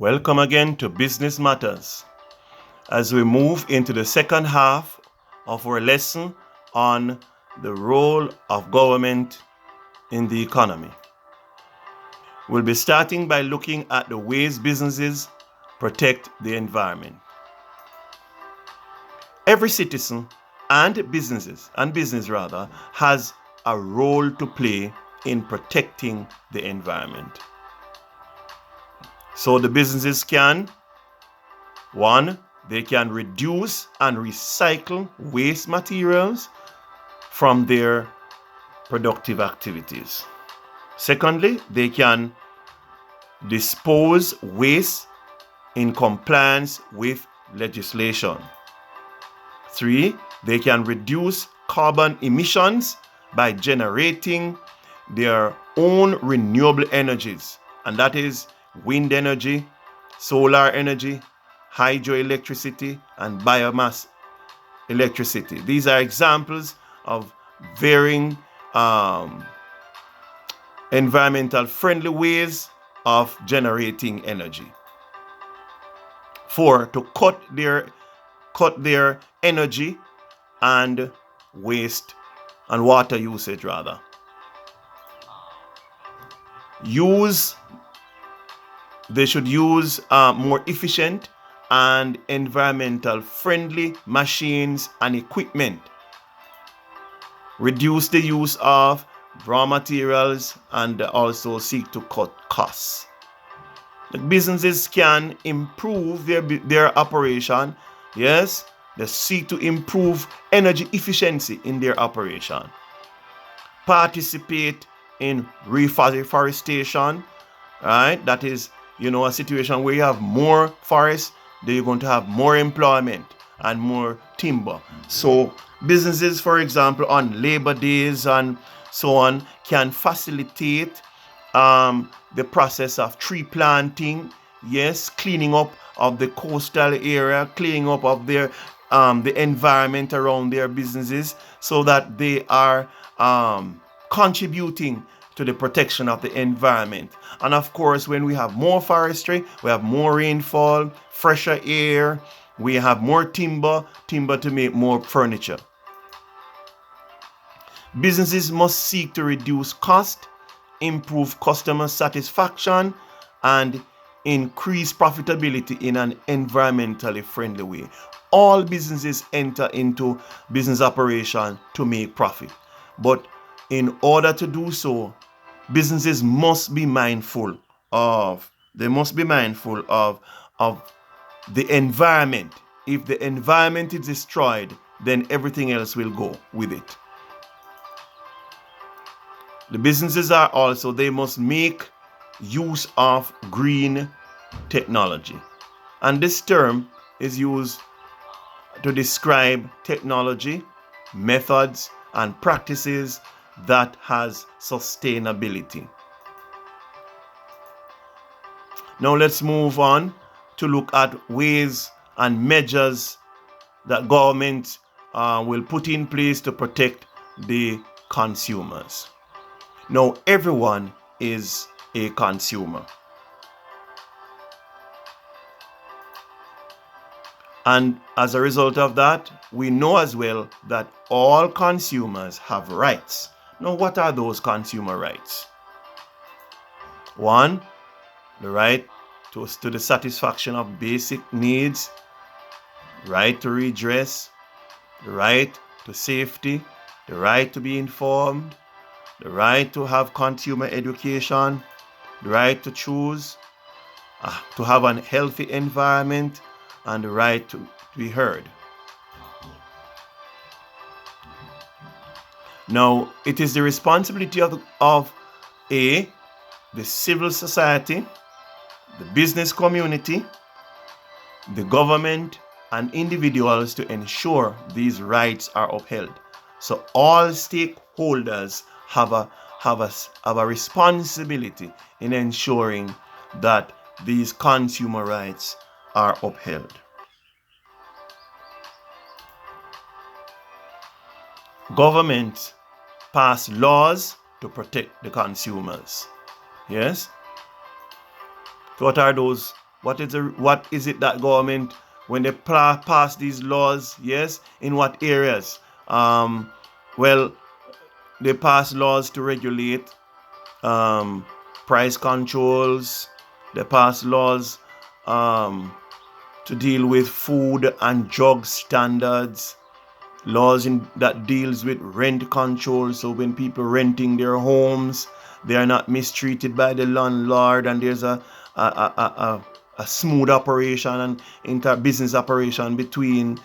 Welcome again to Business Matters as we move into the second half of our lesson on the role of government in the economy. We'll be starting by looking at the ways businesses protect the environment. Every citizen and business has a role to play in protecting the environment. So the businesses can, one, they can reduce and recycle waste materials from their productive activities. Secondly, they can dispose waste in compliance with legislation. 3, they can reduce carbon emissions by generating their own renewable energies, and that is wind energy, solar energy, hydroelectricity, and biomass electricity. These are examples of varying environmental friendly ways of generating energy. 4, to cut their energy and waste and water usage rather. They should use more efficient and environmental friendly machines and equipment. Reduce the use of raw materials and also seek to cut costs. The businesses can improve their operation. Yes, they seek to improve energy efficiency in their operation. Participate in reforestation, right? That is, a situation where you have more forests, then you're going to have more employment and more timber. So businesses, for example, on Labor Days and so on, can facilitate the process of tree planting, yes, cleaning up of the coastal area, cleaning up of the environment around their businesses, so that they are contributing to the protection of the environment. And of course, when we have more forestry, we have more rainfall, fresher air, we have more timber to make more furniture. Businesses must seek to reduce cost, improve customer satisfaction, and increase profitability in an environmentally friendly way. All businesses enter into business operation to make profit. But in order to do so, businesses must be mindful of the environment. If the environment is destroyed, then everything else will go with it. The businesses they must make use of green technology. And this term is used to describe technology, methods, and practices that has sustainability. Now let's move on to look at ways and measures that government will put in place to protect the consumers. Now, everyone is a consumer. And as a result of that, we know as well that all consumers have rights. Now, what are those consumer rights? 1, the right to the satisfaction of basic needs, right to redress, the right to safety, the right to be informed, the right to have consumer education, the right to choose, to have a healthy environment, and the right to be heard. Now, it is the responsibility of the civil society, the business community, the government, and individuals to ensure these rights are upheld. So all stakeholders have a responsibility in ensuring that these consumer rights are upheld. Governments pass laws to protect the consumers. Yes? So what are those What is it that government, when they pass these laws, yes, in what areas? Well, they pass laws to regulate price controls. They pass laws to deal with food and drug standards, laws that deals with rent control. So when people renting their homes, they are not mistreated by the landlord, and there's a smooth operation and inter-business operation between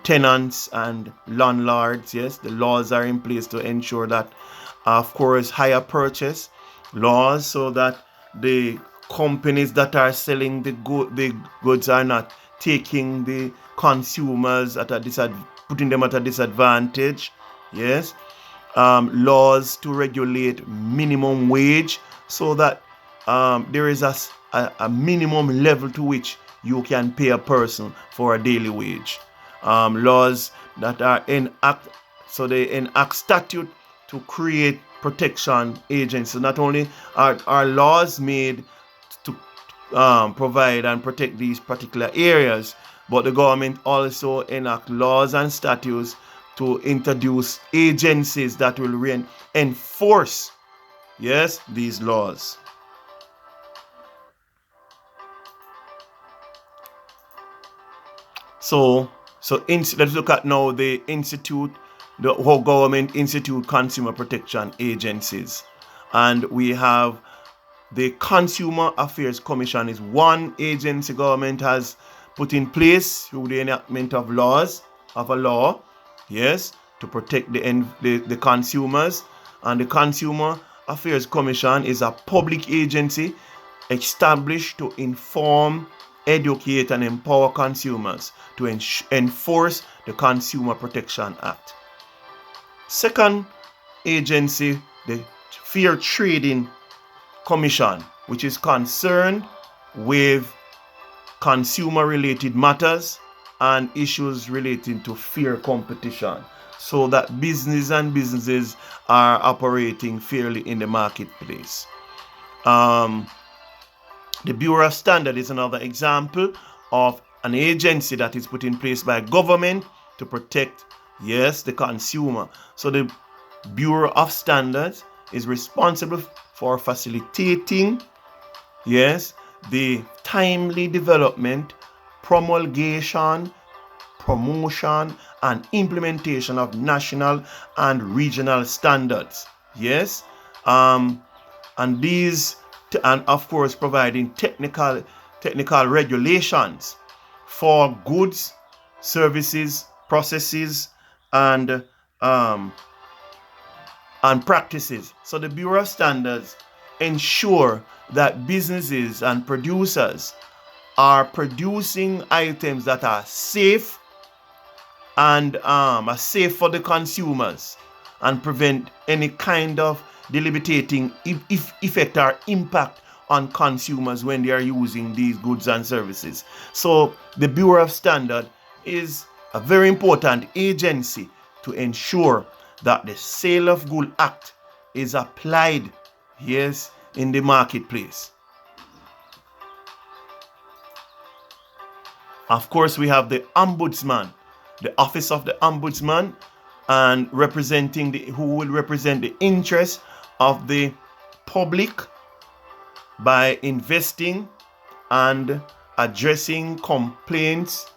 tenants and landlords. Yes, the laws are in place to ensure that, of course, higher purchase laws, so that the companies that are selling the goods are not taking the consumers at putting them at a disadvantage. Yes, laws to regulate minimum wage, so that there is a minimum level to which you can pay a person for a daily wage. Laws that are so they enact statute to create protection agencies. Not only are laws made to provide and protect these particular areas, but the government also enact laws and statutes to introduce agencies that will enforce, yes, these laws. So let's look at now the whole government institute consumer protection agencies. And we have the Consumer Affairs Commission is one agency government has put in place through the enactment of a law, yes, to protect the consumers. And the Consumer Affairs Commission is a public agency established to inform, educate, and empower consumers to enforce the Consumer Protection Act. Second agency, the Fair Trading Commission, which is concerned with consumer-related matters and issues relating to fair competition, so that businesses are operating fairly in the marketplace. The Bureau of Standards is another example of an agency that is put in place by government to protect, yes, the consumer. So the Bureau of Standards is responsible for facilitating, yes, the timely development, promulgation, promotion, and implementation of national and regional standards. Yes, and of course providing technical regulations for goods, services, processes, and practices. So the Bureau of Standards ensure that businesses and producers are producing items that are safe and are safe for the consumers, and prevent any kind of debilitating effect or impact on consumers when they are using these goods and services. So the Bureau of Standards is a very important agency to ensure that the Sale of Goods Act is applied, yes, in the marketplace. Of course, we have the Ombudsman, the Office of the Ombudsman, and who will represent the interests of the public by investing and addressing complaints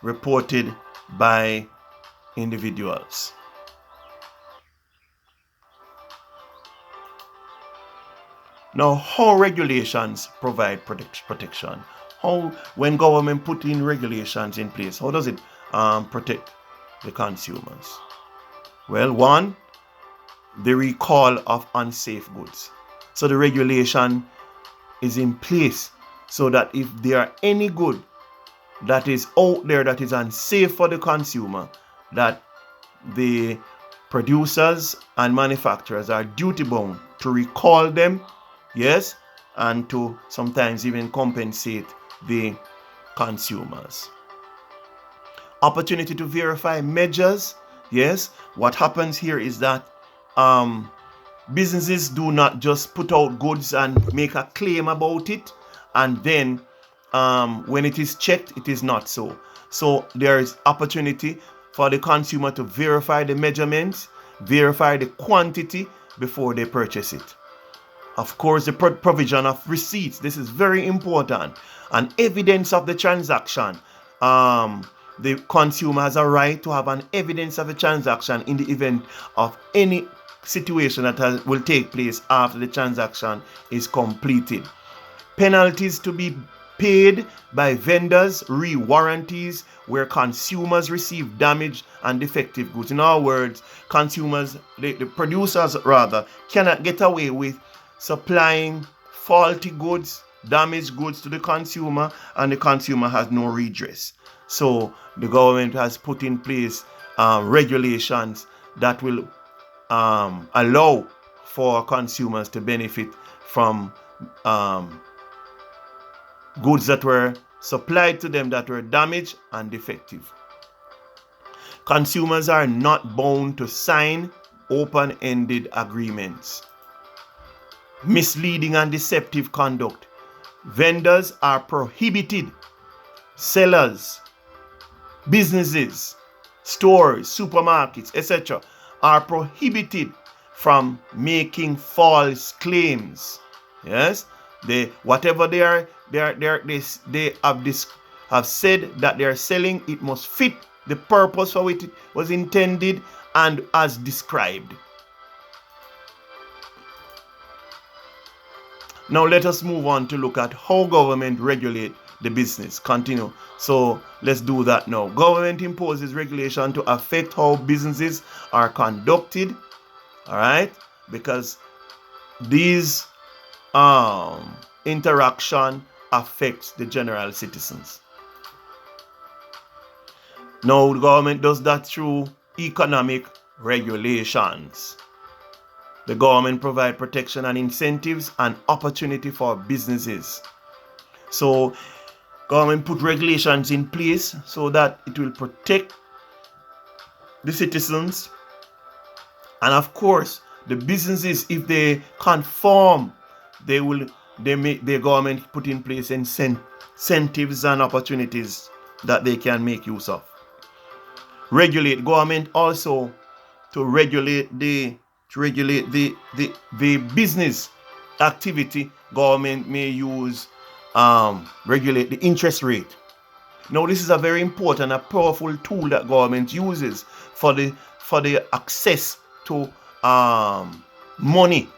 reported by individuals. Now, how regulations provide protection? When government put in regulations in place, how does it protect the consumers? Well, one, the recall of unsafe goods. So the regulation is in place so that if there are any good that is out there that is unsafe for the consumer, that the producers and manufacturers are duty bound to recall them, yes, and to sometimes even compensate the consumers. Opportunity to verify measures. Yes, what happens here is that businesses do not just put out goods and make a claim about it and then when it is checked, it is not so. So there is opportunity for the consumer to verify the measurements, verify the quantity before they purchase it. Of course, the provision of receipts. This is very important. And evidence of the transaction. The consumer has a right to have an evidence of a transaction in the event of any situation that will take place after the transaction is completed. Penalties to be paid by vendors, re-warranties where consumers receive damaged and defective goods. In other words, consumers, the producers rather, cannot get away with supplying faulty goods, damaged goods to the consumer, and the consumer has no redress. So the government has put in place regulations that will allow for consumers to benefit from goods that were supplied to them that were damaged and defective. Consumers are not bound to sign open-ended agreements. Misleading and deceptive conduct. Vendors are prohibited. Sellers, businesses, stores, supermarkets, etc. are prohibited from making false claims. Yes, they have said that they are selling, it must fit the purpose for which it was intended and as described. Now let us move on to look at how government regulate the business. Continue. So let's do that now. Government imposes regulation to affect how businesses are conducted. All right, because these interaction affects the general citizens. Now the government does that through economic regulations. The government provides protection and incentives and opportunity for businesses. So government put regulations in place so that it will protect the citizens, and of course the businesses, if they conform, the government put in place incentives and opportunities that they can make use of. Regulate. Government also to regulate the business activity. Government may use regulate the interest rate. Now this is a very important, a powerful tool that government uses for the access to money,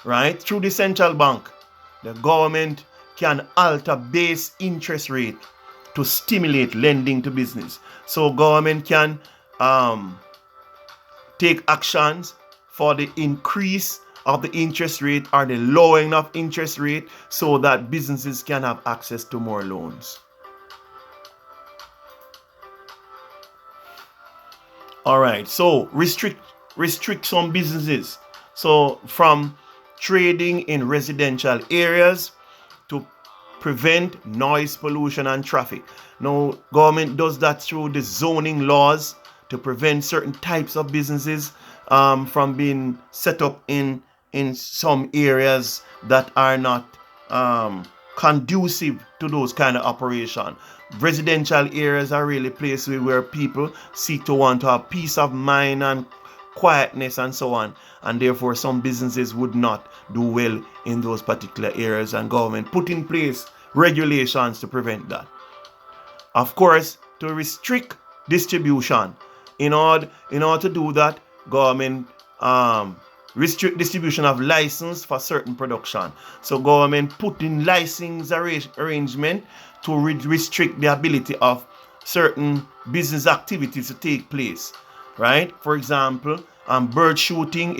right? Through the central bank, the government can alter base interest rate to stimulate lending to business. So government can take actions for the increase of the interest rate or the lowering of interest rate so that businesses can have access to more loans. All right, so restrict some businesses. So from trading in residential areas to prevent noise pollution and traffic. Now, government does that through the zoning laws to prevent certain types of businesses from being set up in some areas that are not conducive to those kind of operation. Residential areas are really places where people seek to want to have peace of mind and quietness and so on, and therefore some businesses would not do well in those particular areas, and government put in place regulations to prevent that. Of course, to restrict distribution. In order to do that, government restrict distribution of license for certain production. So government put in license arrangement to restrict the ability of certain business activities to take place, right? For example, bird shooting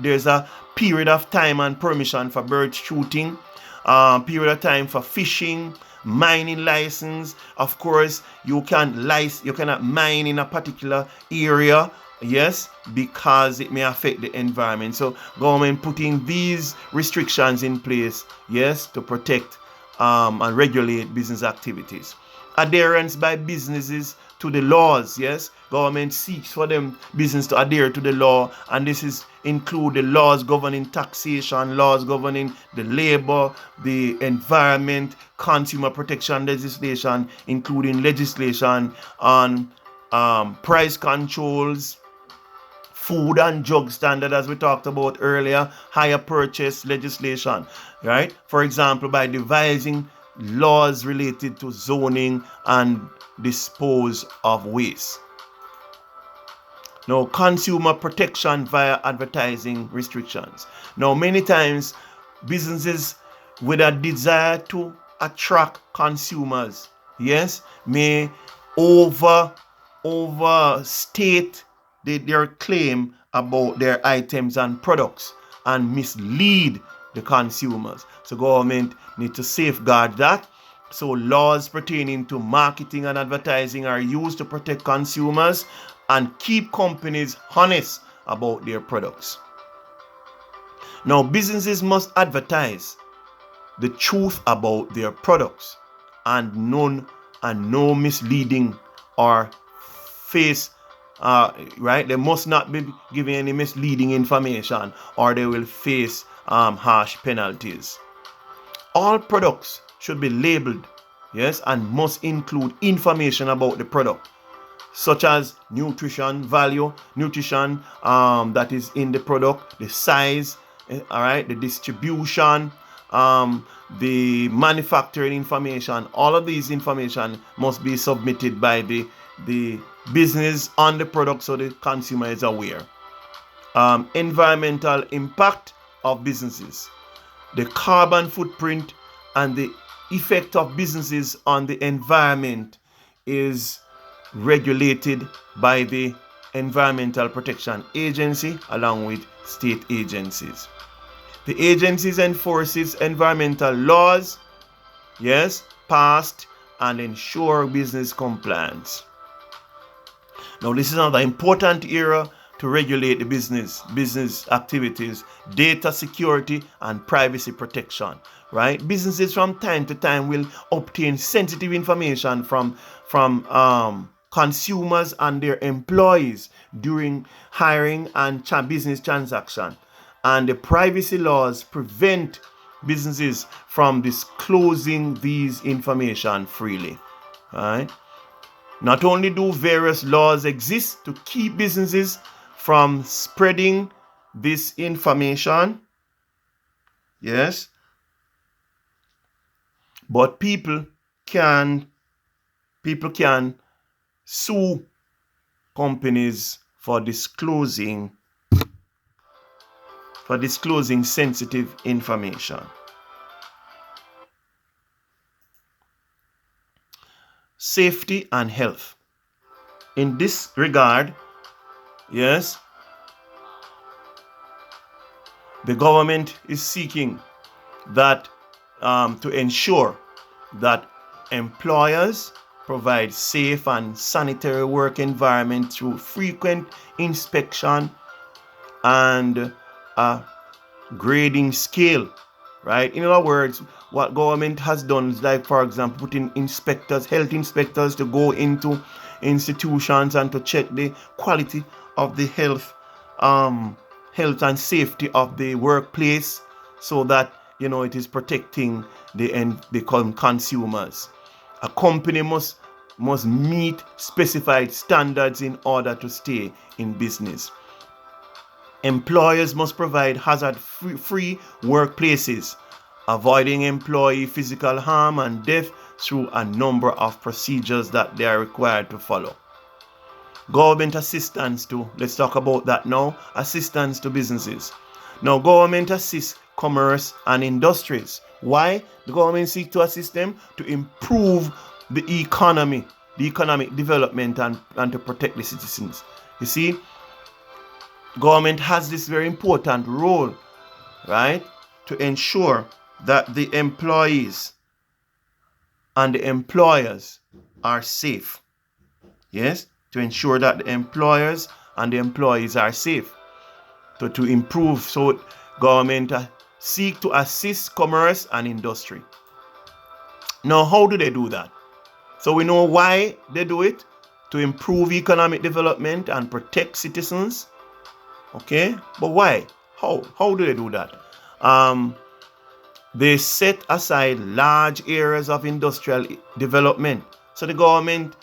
there's a period of time and permission for bird shooting, period of time for fishing, mining license. Of course, you cannot mine in a particular area, yes, because it may affect the environment. So government putting these restrictions in place, yes, to protect and regulate business activities. Adherence by businesses to the laws. Yes, government seeks for them business to adhere to the law, and this is include the laws governing taxation, laws governing the labor, the environment, consumer protection legislation, including legislation on price controls, food and drug standard, as we talked about earlier, higher purchase legislation, right? For example, by devising laws related to zoning and dispose of waste. Now, consumer protection via advertising restrictions. Now, many times businesses with a desire to attract consumers, yes, may overstate their claim about their items and products and mislead the consumers. So government need to safeguard that. So laws pertaining to marketing and advertising are used to protect consumers and keep companies honest about their products. Now, businesses must advertise the truth about their products and no misleading or face right? They must not be giving any misleading information, or they will face harsh penalties. All products should be labeled, yes, and must include information about the product, such as nutrition value, nutrition that is in the product, the size, all right, the distribution, the manufacturing information. All of these information must be submitted by the business on the product so the consumer is aware. Environmental impact of businesses, the carbon footprint and the effect of businesses on the environment is regulated by the Environmental Protection Agency along with state agencies. The agencies enforces environmental laws, yes, passed, and ensure business compliance. Now, this is another important area to regulate the business activities, data security, and privacy protection, right? Businesses from time to time will obtain sensitive information from consumers and their employees during hiring and business transaction. And the privacy laws prevent businesses from disclosing these information freely, right? Not only do various laws exist to keep businesses from spreading this information, yes, but people can sue companies for disclosing sensitive information. Safety and health. In this regard, yes, the government is seeking that to ensure that employers provide safe and sanitary work environment through frequent inspection and a grading scale, right? In other words, what government has done is, like, for example, putting health inspectors to go into institutions and to check the quality of the health and safety of the workplace, so that it is protecting the consumers. A company must meet specified standards in order to stay in business. Employers must provide hazard-free workplaces, avoiding employee physical harm and death through a number of procedures that they are required to follow. Government assistance let's talk about that now, assistance to businesses. Now, government assists commerce and industries. Why? The government seeks to assist them to improve the economic development and to protect the citizens. You see, government has this very important role, right, to ensure that the employees and the employers are safe. Yes, to ensure that the employers and the employees are safe. To improve, so government seek to assist commerce and industry. Now, how do they do that? So we know why they do it: to improve economic development and protect citizens. Okay, but why? How do they do that? They set aside large areas of industrial development. So the government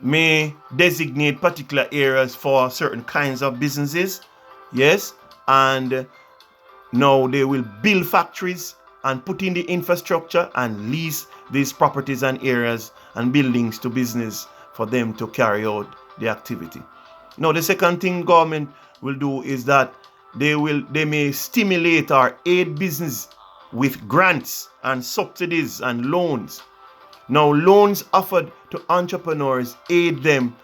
may designate particular areas for certain kinds of businesses. Yes, and now they will build factories and put in the infrastructure and lease these properties and areas and buildings to business for them to carry out the activity. Now the second thing government will do is that they may stimulate or aid business with grants and subsidies and loans. Now loans offered to entrepreneurs aid them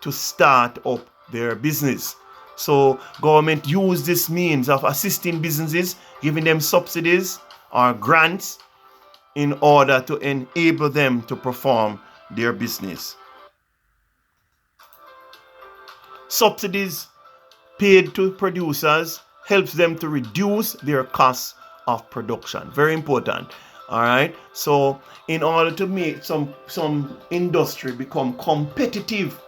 to start up their business. So government use this means of assisting businesses, giving them subsidies or grants in order to enable them to perform their business. Subsidies paid to producers helps them to reduce their costs of production. Very important. All right. So in order to make some industry become competitive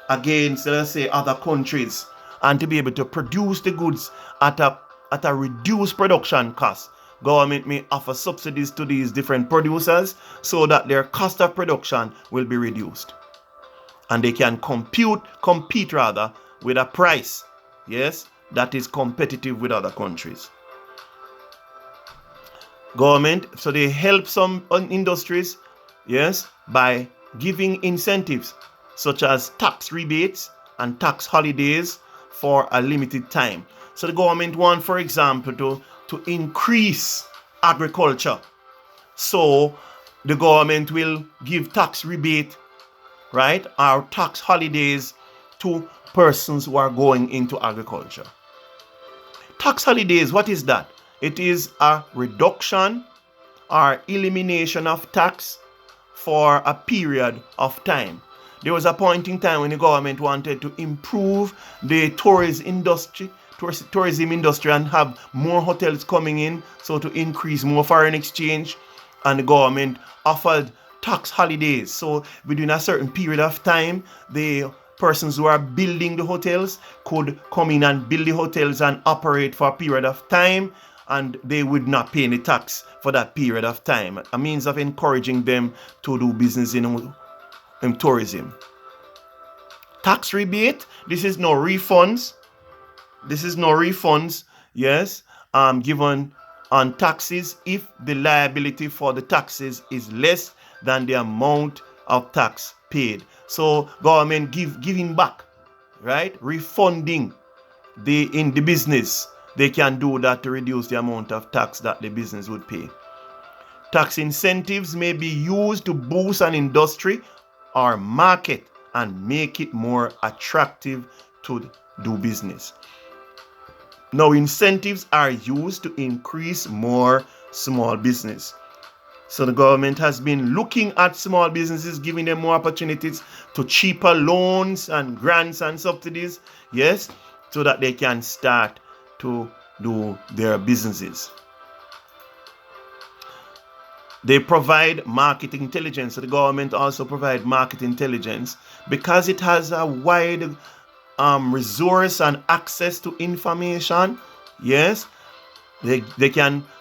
against, let's say, other countries, and to be able to produce the goods at a reduced production cost, government may offer subsidies to these different producers so that their cost of production will be reduced, and they can compete with a price, yes, that is competitive with other countries. Government, so they help some industries, yes, by giving incentives such as tax rebates and tax holidays for a limited time. So the government want, for example, to increase agriculture. So the government will give tax rebate, right, or tax holidays to persons who are going into agriculture. Tax holidays, what is that? It is a reduction or elimination of tax for a period of time. There was a point in time when the government wanted to improve the tourism industry and have more hotels coming in, so to increase more foreign exchange, and the government offered tax holidays. So within a certain period of time, the persons who are building the hotels could come in and build the hotels and operate for a period of time, and they would not pay any tax for that period of time. A means of encouraging them to do business in tourism. Tax rebate, this is no refunds. Yes, given on taxes if the liability for the taxes is less than the amount of tax paid. So government giving back, right? Refunding in the business. They can do that to reduce the amount of tax that the business would pay. Tax incentives may be used to boost an industry or market and make it more attractive to do business. Now, incentives are used to increase more small business. So the government has been looking at small businesses, giving them more opportunities to cheaper loans and grants and subsidies, yes, so that they can start to do their businesses. They provide market intelligence. So the government also provide market intelligence because it has a wide resource and access to information. Yes, they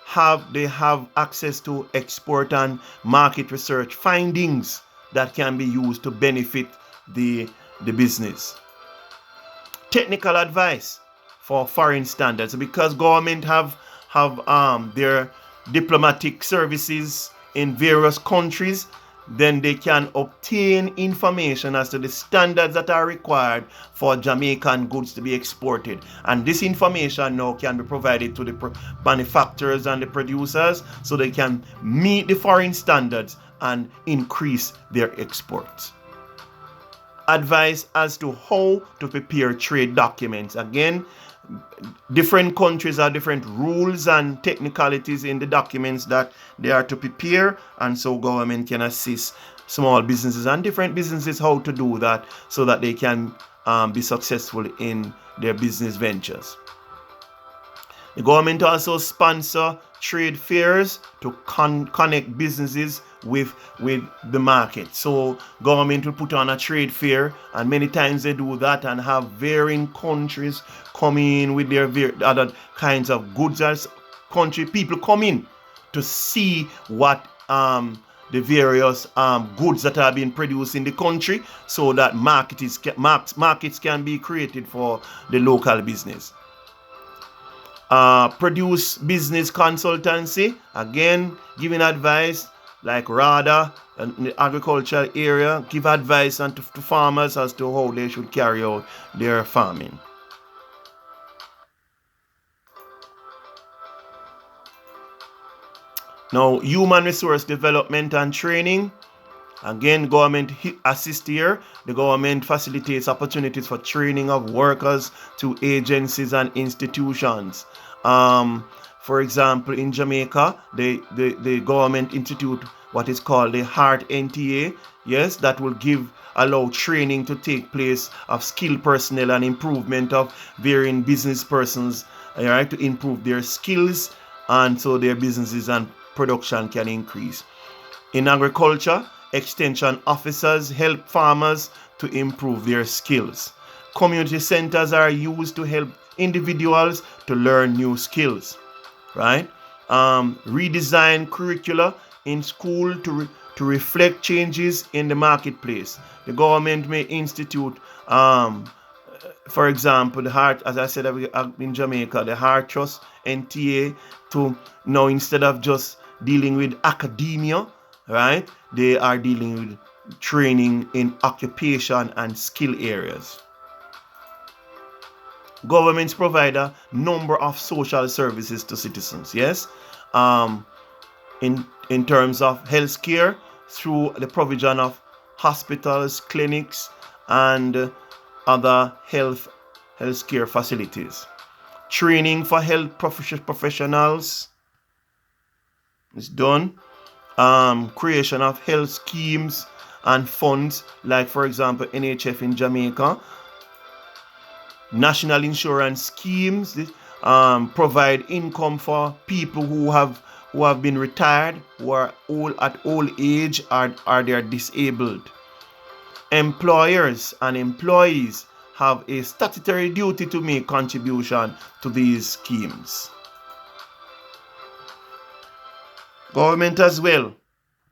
have access to export and market research findings that can be used to benefit the business. Technical advice for foreign standards, because government have their diplomatic services in various countries, then they can obtain information as to the standards that are required for Jamaican goods to be exported. And this information now can be provided to the manufacturers and the producers so they can meet the foreign standards and increase their exports. Advice as to how to prepare trade documents. Again, different countries have different rules and technicalities in the documents that they are to prepare, and so government can assist small businesses and different businesses how to do that so that they can be successful in their business ventures. The government also sponsor trade fairs to connect businesses with the market. So government will put on a trade fair, and many times they do that and have varying countries come in with their other kinds of goods. As country people come in to see what the various goods that are being produced in the country, so that markets can be created for the local business. Produce business consultancy, again giving advice like RADA in the agricultural area, give advice to farmers as to how they should carry out their farming. Now, human resource development and training. Again, government assist here. The government facilitates opportunities for training of workers to agencies and institutions. For example, in Jamaica, the government institute what is called the HEART NTA. Yes, that will allow training to take place of skilled personnel and improvement of varying business persons, right, to improve their skills, and so their businesses and production can increase. In agriculture, extension officers help farmers to improve their skills. Community centers are used to help individuals to learn new skills, right? Redesign curricula in school to reflect changes in the marketplace. The government may institute, for example, the HEART, as I said in Jamaica, the HEART Trust NTA, to now, instead of just dealing with academia, right, they are dealing with training in occupation and skill areas. Governments provide a number of social services to citizens, yes, in terms of healthcare through the provision of hospitals, clinics, and other healthcare facilities. Training for health professionals is done. Creation of health schemes and funds, like for example NHF in Jamaica. National insurance schemes provide income for people who have been retired, who are at old age, or they are disabled. Employers and employees have a statutory duty to make contribution to these schemes. Government as well,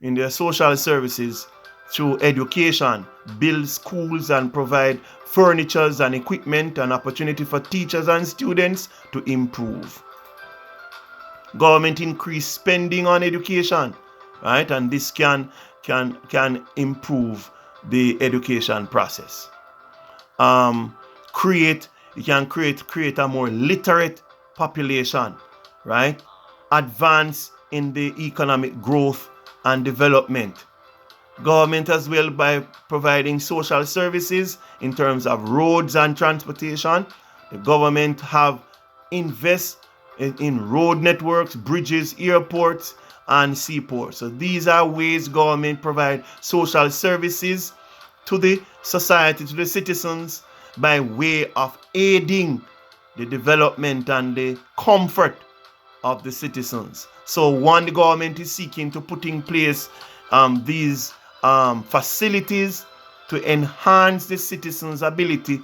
in their social services, through education, build schools and provide furnitures and equipment and opportunity for teachers and students to improve. Government increase spending on education, right? And this can improve the education process. Create a more literate population, right? Advance in the economic growth and development. Government as well, by providing social services in terms of roads and transportation. The government have invest in road networks, bridges, airports, and seaports. So these are ways government provide social services to the society, to the citizens, by way of aiding the development and the comfort of the citizens. So the government is seeking to put in place these facilities to enhance the citizens' ability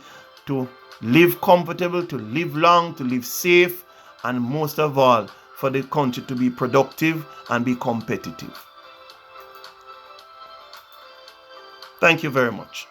to live comfortable, to live long, to live safe, and most of all, for the country to be productive and be competitive. Thank you very much.